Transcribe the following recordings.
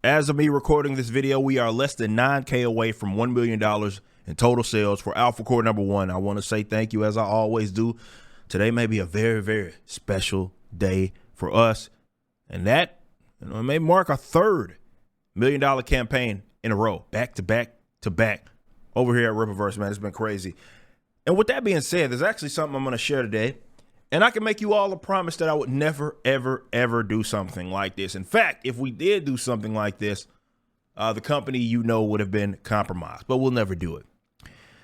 As of me recording this video, we are less than 9K away from $1 million in total sales for Alpha Core number 1. I want to say thank you, as I always do. Today may be a very, very special day for us, and that may mark our third $1 million campaign in a row, back to back to back, over here at Rippaverse, man. It's been crazy. And with that being said, there's actually something I'm going to share today, and I can make you all a promise that I would never, ever, ever do something like this. In fact, if we did do something like this, the company would have been compromised, but we'll never do it.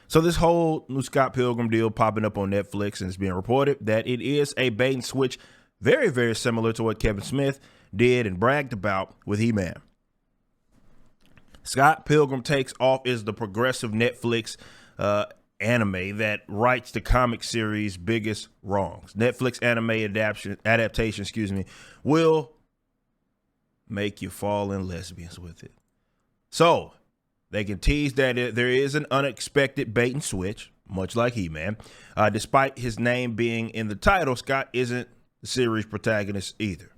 So this whole new Scott Pilgrim deal popping up on Netflix, and it's being reported that it is a bait and switch, very, very similar to what Kevin Smith did and bragged about with He-Man. Scott Pilgrim Takes Off is the progressive Netflix anime that rights the comic series' biggest wrongs. Netflix anime adaptation, will make you fall in lesbians with it. So they can tease that there is an unexpected bait and switch, much like He-Man. Despite his name being in the title, Scott isn't the series protagonist either.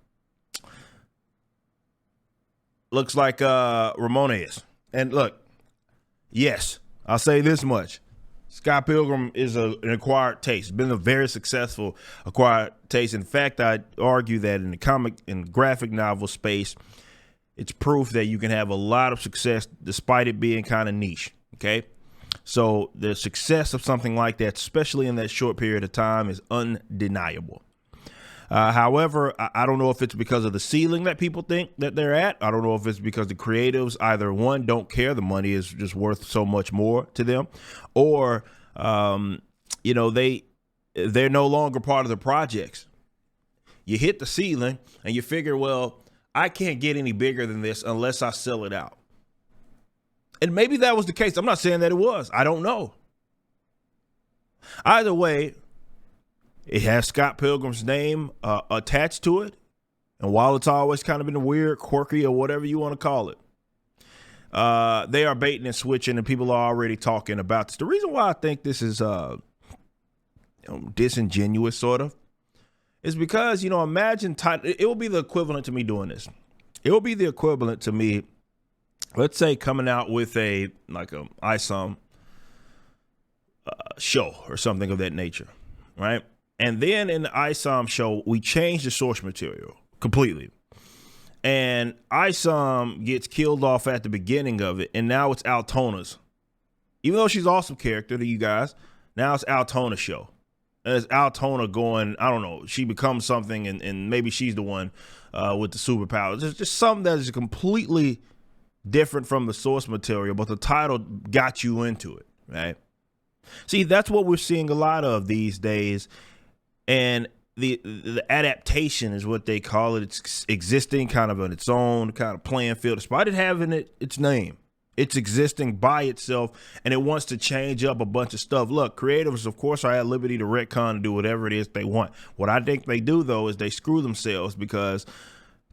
Looks like Ramona is. And look, yes, I'll say this much. Scott Pilgrim is an acquired taste. It's been a very successful acquired taste. In fact, I'd argue that in the comic and graphic novel space, it's proof that you can have a lot of success despite it being kind of niche, okay? So the success of something like that, especially in that short period of time, is undeniable. However, I don't know if it's because of the ceiling that people think that they're at. I don't know if it's because the creatives either, one, don't care, the money is just worth so much more to them, or, they're no longer part of the projects. You hit the ceiling and you figure, well, I can't get any bigger than this unless I sell it out. And maybe that was the case. I'm not saying that it was. I don't know. Either way, it has Scott Pilgrim's name attached to it. And while it's always kind of been weird, quirky, or whatever you want to call it, they are baiting and switching, and people are already talking about this. The reason why I think this is disingenuous, sort of, is because, imagine it will be the equivalent to me doing this. It will be the equivalent to me, let's say, coming out with a ISOM show or something of that nature, right? And then in the ISOM show, we change the source material completely. And ISOM gets killed off at the beginning of it, and now it's Altona's. Even though she's an awesome character to you guys, now it's Altona's show. And it's Altona going, I don't know, she becomes something, and maybe she's the one with the superpowers. There's just something that is completely different from the source material, but the title got you into it, right? See, that's what we're seeing a lot of these days. And the adaptation is what they call it. It's existing kind of on its own kind of playing field, despite it having its name. It's existing by itself, and it wants to change up a bunch of stuff. Look, creatives, of course, are at liberty to retcon and do whatever it is they want. What I think they do, though, is they screw themselves, because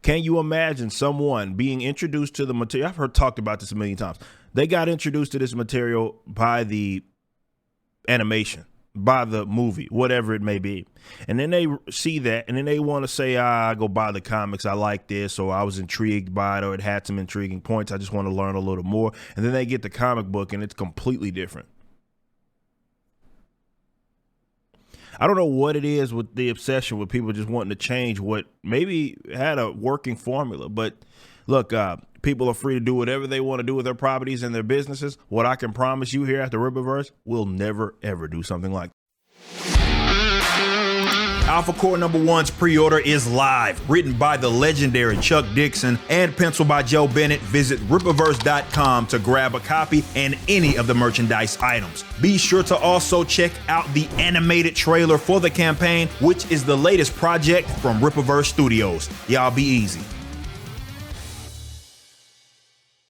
can you imagine someone being introduced to the material? I've talked about this a million times. They got introduced to this material by the animation, by the movie, whatever it may be. And then they see that, and then they want to say, I go buy the comics, I like this, or I was intrigued by it, or it had some intriguing points, I just want to learn a little more. And then they get the comic book, and it's completely different. I don't know what it is with the obsession with people just wanting to change what maybe had a working formula. But look, people are free to do whatever they want to do with their properties and their businesses. What I can promise you here at the Rippaverse, we'll never, ever do something like that. Alpha Core number 1's pre-order is live. Written by the legendary Chuck Dixon and penciled by Joe Bennett. Visit Rippaverse.com to grab a copy and any of the merchandise items. Be sure to also check out the animated trailer for the campaign, which is the latest project from Rippaverse Studios. Y'all be easy.